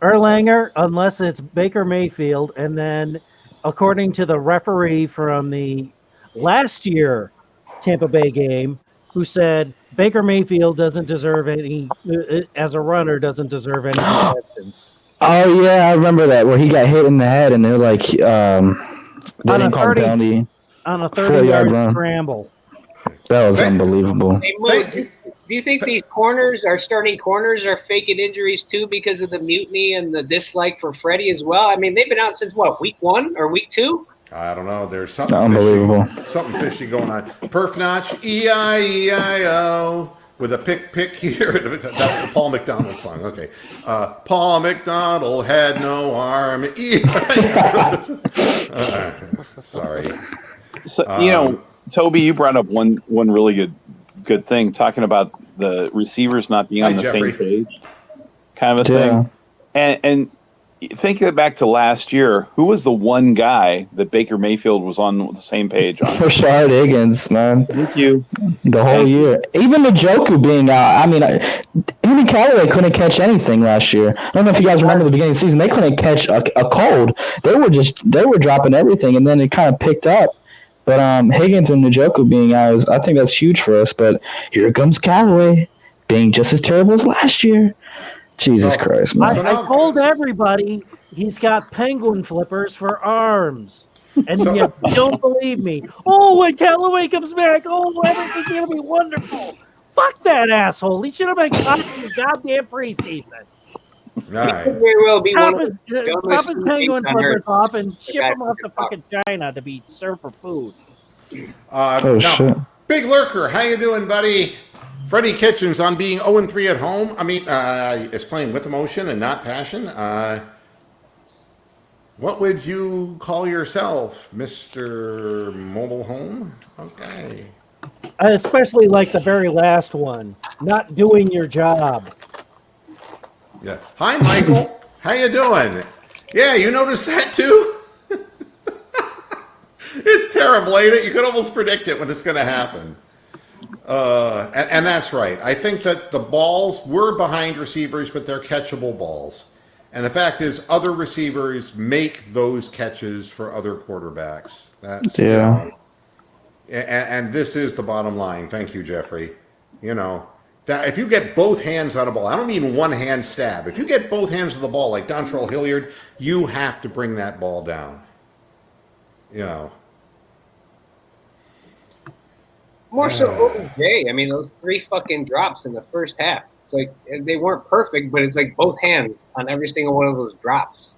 Erlanger, unless it's Baker Mayfield, and then according to the referee from the last year Tampa Bay game, who said Baker Mayfield doesn't deserve any, as a runner, doesn't deserve any protections. Oh yeah, I remember that where he got hit in the head, and they're like, they didn't call penalty on a 30-yard scramble. That was unbelievable. Hey, do you think these starting corners are faking injuries too because of the mutiny and the dislike for Freddie as well? I mean, they've been out since week 1 or week 2? I don't know. There's something unbelievable. Fishy going on. Perf notch, E-I-E-I-O, with a pick here. That's the Paul McDonald song. Okay. Paul McDonald had no arm. Sorry. So, Toby, you brought up one really good thing, talking about the receivers not being on the Jeffrey. same page, kind of a thing. And thinking back to last year, who was the one guy that Baker Mayfield was on the same page on? Rashard Higgins, man. Thank you. The whole year. Even Njoku being out. I mean, even Callaway couldn't catch anything last year. I don't know if you guys remember the beginning of the season. They couldn't catch a cold. They were dropping everything, and then it kind of picked up. But Higgins and Njoku being out, I think that's huge for us. But here comes Callaway being just as terrible as last year. Jesus Christ, man. I told everybody he's got penguin flippers for arms. And you don't believe me. Oh, when Callaway comes back, everything's going to be wonderful. Fuck that asshole. He should have been caught in the goddamn preseason. Right. He could very well be Pop one his of the dumbest penguin things I flippers heard. off and ship them off to fucking China to be served for food. Shit. Big Lurker, how you doing, buddy? Freddie Kitchens on being 0-3 at home. I mean, is playing with emotion and not passion. What would you call yourself, Mr. Mobile Home? Okay. I especially like the very last one, not doing your job. Yeah. Hi, Michael. How you doing? Yeah, you noticed that too? It's terrible, ain't it? You can almost predict it when it's going to happen. And that's right. I think that the balls were behind receivers, but they're catchable balls. And the fact is, other receivers make those catches for other quarterbacks. That's, and this is the bottom line. Thank you, Jeffrey. You know, that if you get both hands on a ball, I don't mean one hand stab. If you get both hands on the ball, like Dontrell Hilliard, you have to bring that ball down. You know. More so OBJ. I mean, those 3 fucking drops in the first half. It's like they weren't perfect, but it's like both hands on every single one of those drops.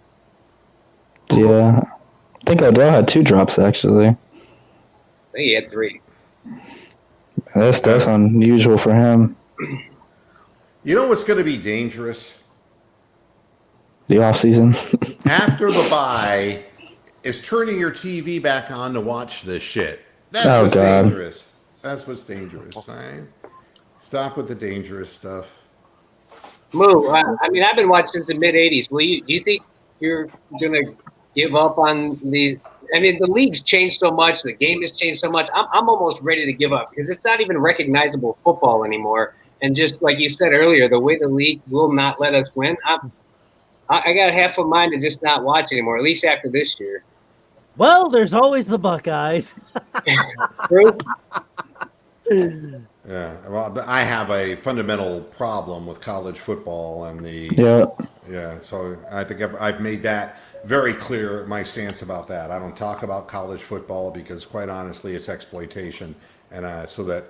Yeah. I think Odell had 2 drops, actually. I think he had 3. That's unusual for him. You know what's going to be dangerous? The offseason. After the bye is turning your TV back on to watch this shit. That's what's dangerous. That's what's dangerous. Right? Stop with the dangerous stuff. Moo, I mean, I've been watching since the mid-'80s. Do you think you're going to give up on the – I mean, the league's changed so much. The game has changed so much. I'm almost ready to give up because it's not even recognizable football anymore. And just like you said earlier, the way the league will not let us win, I got half a mind to just not watch anymore, at least after this year. Well, there's always the Buckeyes. True? Yeah, well, I have a fundamental problem with college football and so I think I've made that very clear, my stance about that. I don't talk about college football because, quite honestly, it's exploitation, and so that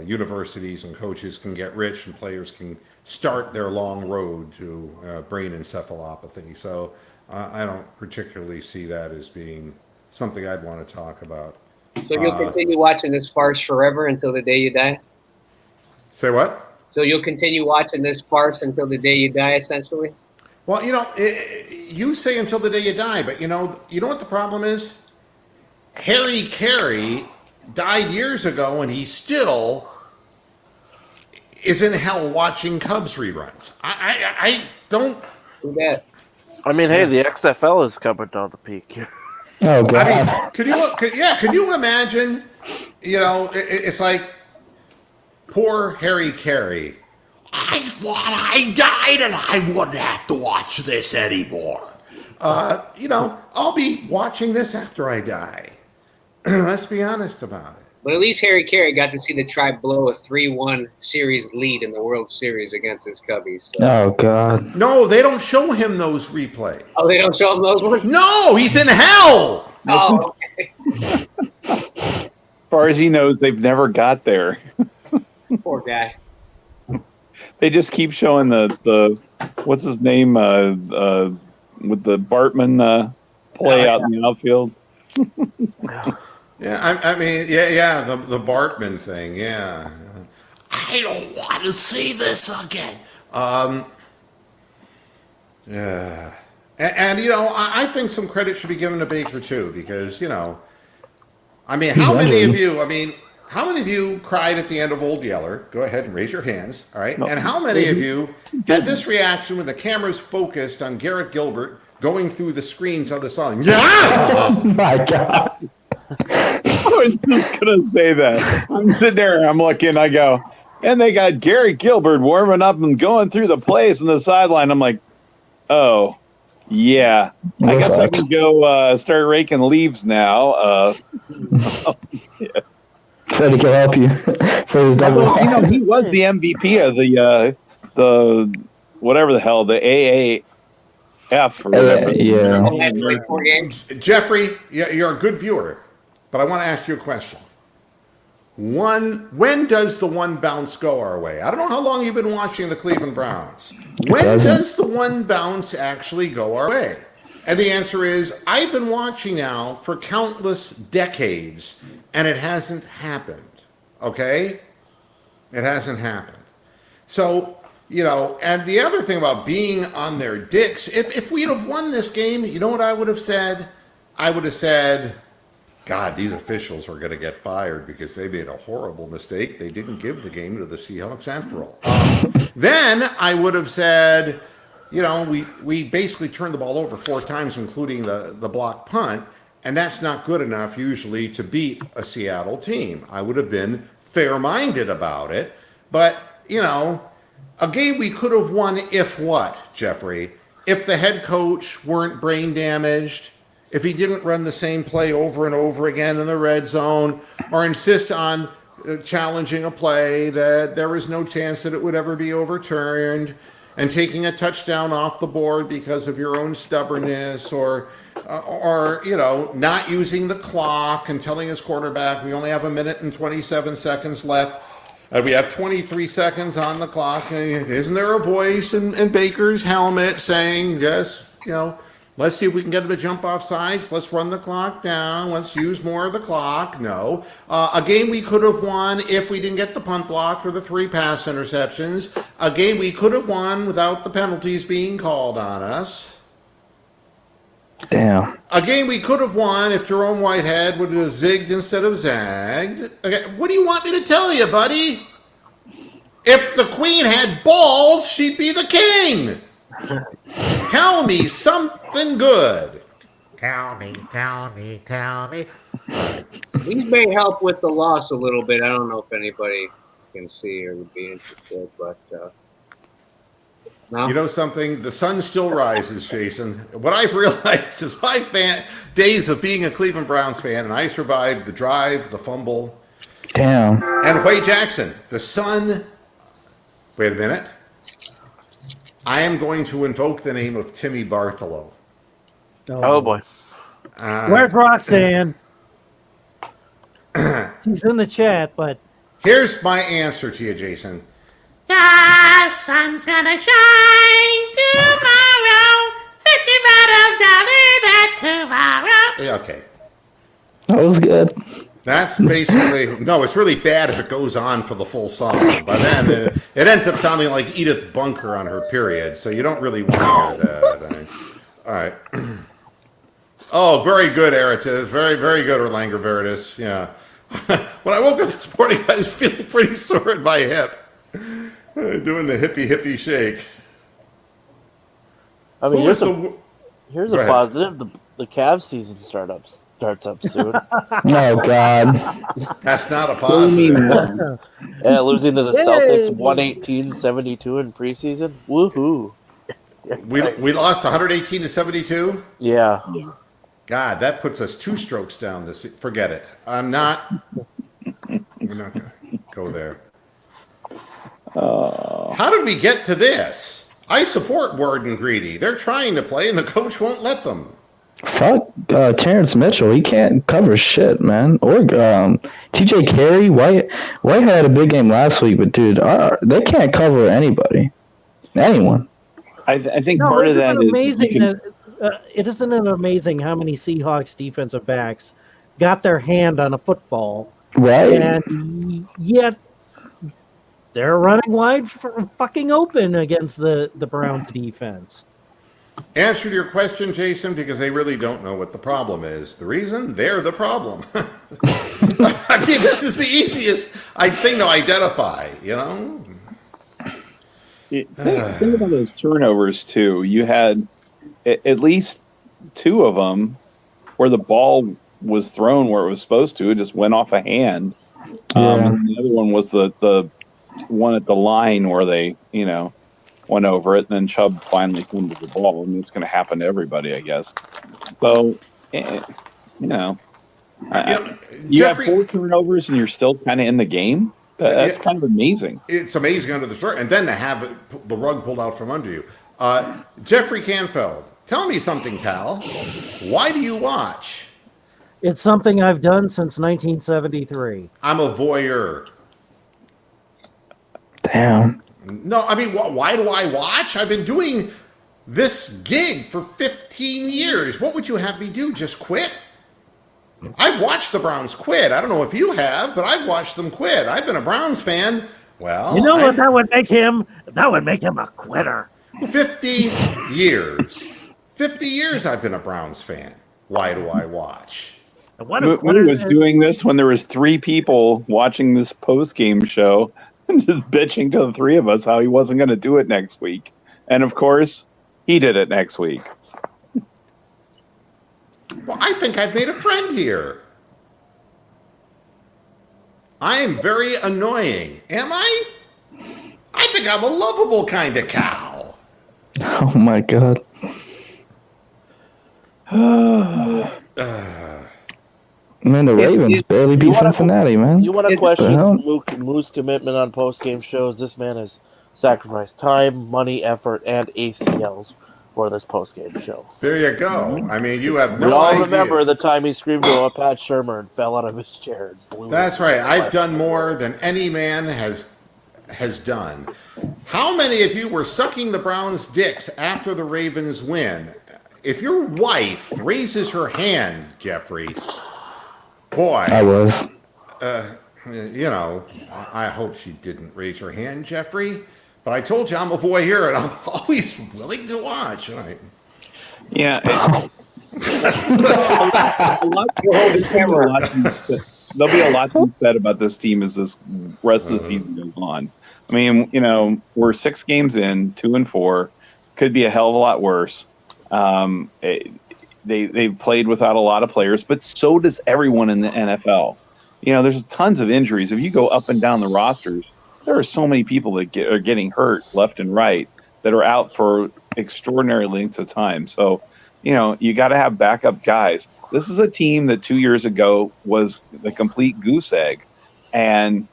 universities and coaches can get rich and players can start their long road to brain encephalopathy. So I don't particularly see that as being something I'd want to talk about. So you'll continue watching this farce forever until the day you die? Say what? So you'll continue watching this farce until the day you die, essentially? Well, you know, you say until the day you die, but you know what the problem is? Harry Carey died years ago, and he still is in hell watching Cubs reruns. I don't. Do that. I mean, hey, the XFL is coming down the peak here. Oh, God. I mean, could you imagine? You know, it's like poor Harry Carey. I thought I died and I wouldn't have to watch this anymore. You know, I'll be watching this after I die. Let's be honest about it. But at least Harry Carey got to see the Tribe blow a 3-1 series lead in the World Series against his Cubbies. So. Oh, God. No, they don't show him those replays. Oh, they don't show him those ones? No, he's in hell. Oh, okay. As far as he knows, they've never got there. Poor guy. They just keep showing the what's his name with the Bartman play out in the outfield. Yeah, I mean, yeah, the Bartman thing, yeah. I don't want to see this again. Yeah. And you know, I think some credit should be given to Baker, too, because, you know, I mean, how many of you cried at the end of Old Yeller? Go ahead and raise your hands, all right? And how many of you had this reaction when the camera's focused on Garrett Gilbert going through the screens of the song? Yeah! Oh, my God. I was just going to say that. I'm sitting there, I'm looking, I go, and they got Garrett Gilbert warming up and going through the plays on the sideline. I'm like, oh, yeah. I guess I can go start raking leaves now. Yeah. Freddie can help you for his double. Well, you know, he was the MVP of the whatever the hell, the AAF or whatever. Yeah. Jeffrey, you're a good viewer, but I want to ask you a question. When does the one bounce go our way? I don't know how long you've been watching the Cleveland Browns. When does the one bounce actually go our way? And the answer is, I've been watching now for countless decades, and it hasn't happened. Okay? It hasn't happened. So And the other thing about being on their dicks, if we'd have won this game, you know what I would have said? I would have said, God, these officials are going to get fired because they made a horrible mistake. They didn't give the game to the Seahawks after all. Then I would have said, we basically turned the ball over 4 times, including the block punt, and that's not good enough usually to beat a Seattle team. I would have been fair-minded about it, but, a game we could have won if what, Jeffrey? If the head coach weren't brain damaged, if he didn't run the same play over and over again in the red zone, or insist on challenging a play that there was no chance that it would ever be overturned, and taking a touchdown off the board because of your own stubbornness, or not using the clock and telling his quarterback, we only have 1 minute and 27 seconds left. And we have 23 seconds on the clock. Isn't there a voice in Baker's helmet saying, yes, let's see if we can get him to jump off sides. Let's run the clock down. Let's use more of the clock. No. A game we could have won if we didn't get the punt block or the 3 pass interceptions. A game we could have won without the penalties being called on us. Damn. A game we could have won if Jerome Whitehead would have zigged instead of zagged. Okay, what do you want me to tell you, buddy? If the queen had balls, she'd be the king. Tell me something good. Tell me. These may help with the loss a little bit. I don't know if anybody can see or would be interested, but no. You know something? The sun still rises, Jason. What I've realized is my days of being a Cleveland Browns fan, and I survived the drive, the fumble. Damn. And Wade Jackson, the sun. Wait a minute. I am going to invoke the name of Timmy Bartholow. Oh boy. Where's Roxanne? She's in the chat, but Here's my answer to you, Jason. The sun's gonna shine tomorrow. $50 that tomorrow. Yeah, okay. That was good. That's basically, no, it's really bad if it goes on for the full song. By then, it ends up sounding like Edith Bunker on her period, so you don't really want to hear that. All right. Oh, very good, Eritas. Very, very good, Erlanger Veritas. Yeah. When I woke up this morning, I was feeling pretty sore in my hip. Doing the hippie shake. I mean, Who was the... here's Go a ahead. positive. The Cavs season starts up soon. Oh God. That's not a positive. Yeah, losing to the Celtics 118-72 in preseason. Woohoo! We lost 118-72. Yeah. God, that puts us 2 strokes down. Forget it. We're not going to go there. How did we get to this? I support Ward and Greedy. They're trying to play, and the coach won't let them. Fuck Terrence Mitchell. He can't cover shit, man. Or T.J. Carey. White had a big game last week, but dude, they can't cover anybody, anyone. I think no, part of isn't that it is amazing you can- that isn't it amazing how many Seahawks defensive backs got their hand on a football, Right? and yet they're running wide for fucking open against the Browns defense. Answer to your question, Jason, because they really don't know what the problem is. The reason? They're the problem. I mean, this is the easiest thing to identify, Think about those turnovers too. You had at least 2 of them where the ball was thrown where it was supposed to. It just went off a hand. And the other one was the one at the line where they, went over it, and then Chubb finally fumbled the ball. And it's going to happen to everybody, I guess. So, you Jeffrey, have 4 turnovers and you're still kind of in the game. That's kind of amazing. It's amazing under the shirt, and then to have the rug pulled out from under you. Jeffrey Canfeld, tell me something, pal. Why do you watch? It's something I've done since 1973. I'm a voyeur. Damn. No, I mean, why do I watch? I've been doing this gig for 15 years. What would you have me do? Just quit? I've watched the Browns quit. I don't know if you have, but I've watched them quit. I've been a Browns fan Well, You know what? That would make him a quitter. 50 years. 50 years I've been a Browns fan. Why do I watch? And what a Moo quitter was doing this when there was 3 people watching this post-game show and just bitching to the 3 of us how he wasn't going to do it next week. And of course, he did it next week. Well, I think I've made a friend here. I am very annoying. Am I? I think I'm a lovable kind of cow. Oh my god. Man, the Ravens barely beat Cincinnati, man. You want to Is it question the hell? Moo's commitment on post-game shows? This man has sacrificed time, money, effort, and ACLs for this post-game show. There you go. I mean, you have We no all idea. remember the time he screamed to a Pat Shermer and fell out of his chair. And blew That's his right. I've left. done more than any man has done. How many of you were sucking the Browns' dicks after the Ravens win? If your wife raises her hand, Jeffrey, boy, I was. you know, I hope she didn't raise her hand, Jeffrey. But I told you I'm a voyeur and I'm always willing to watch. Right? Yeah. There'll be a lot to be said about this team as this rest of the season goes on. I mean, you know, we're 6 games in, 2-4. Could be a hell of a lot worse. They've played without a lot of players, but so does everyone in the NFL. You know, there's tons of injuries. If you go up and down the rosters, there are so many people that are getting hurt left and right that are out for extraordinary lengths of time. So, you know, you got to have backup guys. This is a team that 2 years ago was the complete goose egg. And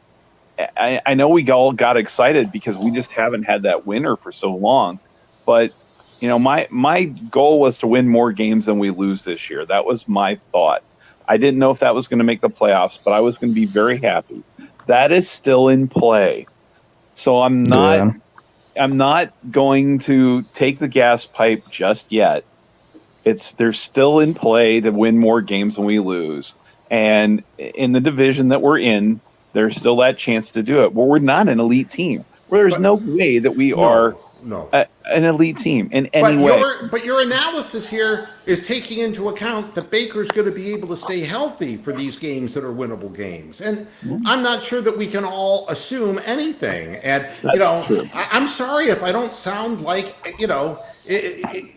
I know we all got excited because we just haven't had that winner for so long. But, you know, my goal was to win more games than we lose this year. That was my thought. I didn't know if that was going to make the playoffs, but I was going to be very happy. That is still in play. So I'm not going to take the gas pipe just yet. They're still in play to win more games than we lose. And in the division that we're in, there's still that chance to do it. But we're not an elite team. There's no way that we are an elite team in any way. But your analysis here is taking into account that Baker's going to be able to stay healthy for these games that are winnable games. And I'm not sure that we can all assume anything. And, you know, I'm sorry if I don't sound like, you know, if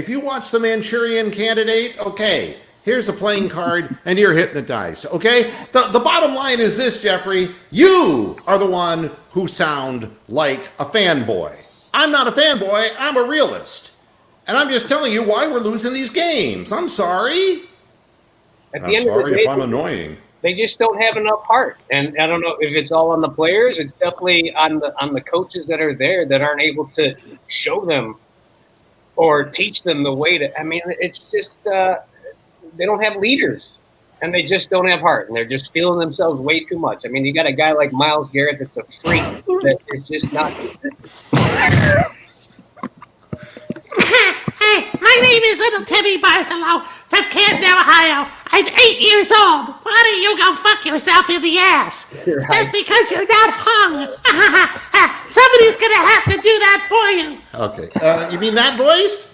you watch The Manchurian Candidate, okay, here's a playing card, and you're hypnotized, okay? The bottom line is this, Jeffrey. You are the one who sound like a fanboy. I'm not a fanboy. I'm a realist. And I'm just telling you why we're losing these games. I'm sorry. At the end of the day, if I'm annoying. They just don't have enough heart. And I don't know if it's all on the players. It's definitely on the coaches that are there that aren't able to show them or teach them the way to. I mean, it's just they don't have leaders, and they just don't have heart, and they're just feeling themselves way too much. I mean, you got a guy like Myles Garrett that's a freak that is just not. Hey, my name is Little Timmy Bartholow from Canton, Ohio. I'm 8 years old. Why don't you go fuck yourself in the ass? That's because you're not hung. Somebody's gonna have to do that for you. Okay. You mean that voice?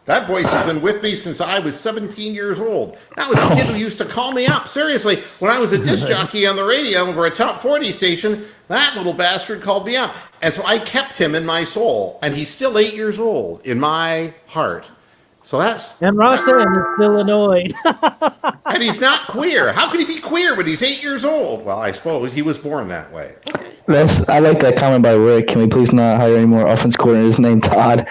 That voice has been with me since I was 17 years old. That was a kid who used to call me up. Seriously, when I was a disc jockey on the radio over a top 40 station, that little bastard called me up. And so I kept him in my soul. And he's still 8 years old in my heart. So that's... And Rossan is still annoyed. And he's not queer. How could he be queer when he's 8 years old? Well, I suppose he was born that way. I like that comment by Rick. Can we please not hire any more offense coordinators named Todd?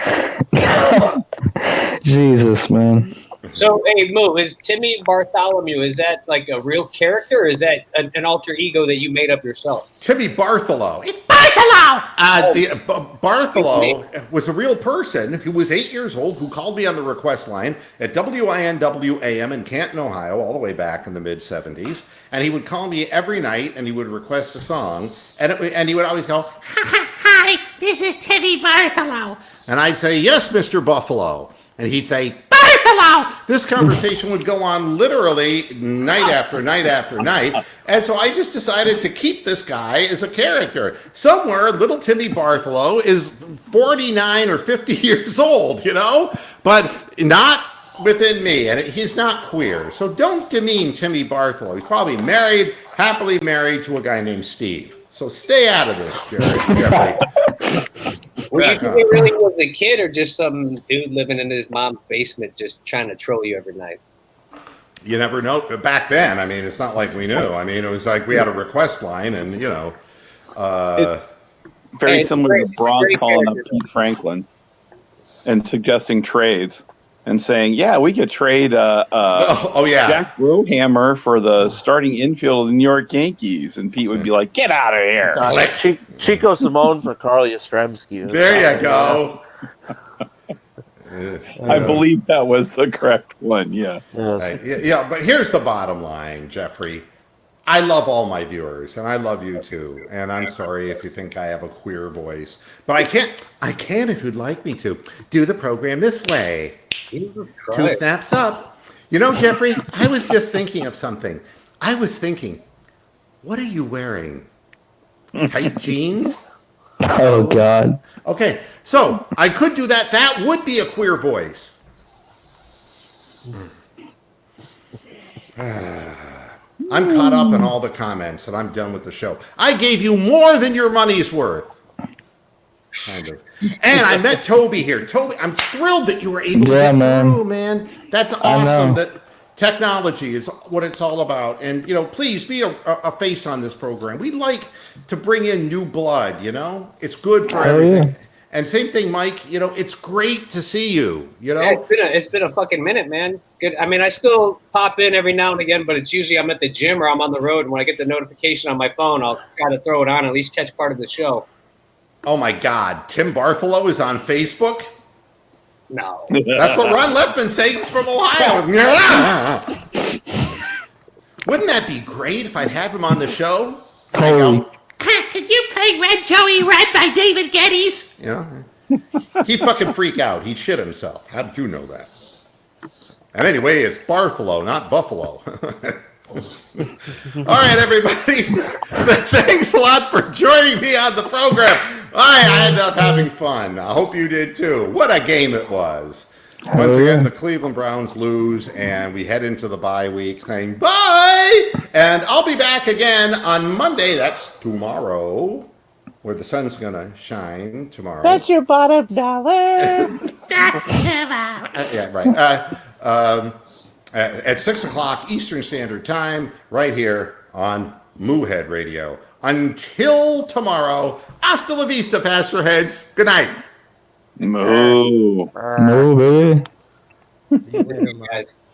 Jesus, man. So, hey, Moo, is Timmy Bartholomew, is that like a real character, or is that an alter ego that you made up yourself? Timmy Bartholow. Bartholow! Bartholow was a real person who was 8 years old, who called me on the request line at WINW-AM in Canton, Ohio, all the way back in the mid-'70s. And he would call me every night, and he would request a song. And he would always go, Hi, this is Timmy Bartholow. and I'd say, yes, Mr. Buffalo. And he'd say, Bartholow! Bartholomew. This conversation would go on literally night after night after night. And so I just decided to keep this guy as a character. Somewhere, little Timmy Bartholomew is 49 or 50 years old, you know? But not within me. And he's not queer. So don't demean Timmy Bartholomew. He's probably married, happily married to a guy named Steve. So stay out of this, Jeffrey. Were you think it really was a kid or just some dude living in his mom's basement just trying to troll you every night? You never know. Back then, I mean, it's not like we knew. I mean, it was like we had a request line and, you know. Very Hey, similar to great- Braun great calling up character. Pete Franklin and suggesting trades and saying, yeah, we could trade Oh, yeah. Jack Brohammer for the starting infield of the New York Yankees. And Pete would be like, get out of here. Chico Simone for Carl Yastrzemski. There you go. I believe that was the correct one, yes. Yes. Yeah, but here's the bottom line, Jeffrey. I love all my viewers, and I love you too. And I'm sorry if you think I have a queer voice, but I can, if you'd like me to, do the program this way. Jesus 2 Christ. snaps up. You know, Jeffrey, I was just thinking of something. I was thinking, what are you wearing? Tight jeans? Oh God. Okay, so I could do that. That would be a queer voice. I'm caught up in all the comments and I'm done with the show. I gave you more than your money's worth. Kind of. And I met Toby here. Toby, I'm thrilled that you were able to get through, man. That's awesome that technology is what it's all about. And, you know, please be a face on this program. We like to bring in new blood, you know? It's good for everything. Yeah. And same thing, Mike, you know, it's great to see you, you know? Yeah, it's been a fucking minute, man. Good. I mean, I still pop in every now and again, but it's usually I'm at the gym or I'm on the road. And when I get the notification on my phone, I'll try to throw it on, at least catch part of the show. Oh, my God. Tim Bartholomew is on Facebook? No. That's what Ron Leftman says. He's from Ohio. Wouldn't that be great if I'd have him on the show? Holy. Could you play Red Joey Red by David Geddes? You know, he'd fucking freak out. He'd shit himself. How did you know that? And anyway, it's Bartholomew, not Buffalo. All right, everybody. Thanks a lot for joining me on the program. I ended up having fun. I hope you did too. What a game it was. Once again, the Cleveland Browns lose, and we head into the bye week saying bye. And I'll be back again on Monday. That's tomorrow, where the sun's going to shine tomorrow. Bet your bottom dollar. Yeah, right. At 6 o'clock Eastern Standard Time, right here on Moohead Radio. Until tomorrow, hasta la vista, Pastor Heads. Good night. Moo. No, baby. See you later, Mike. Guys.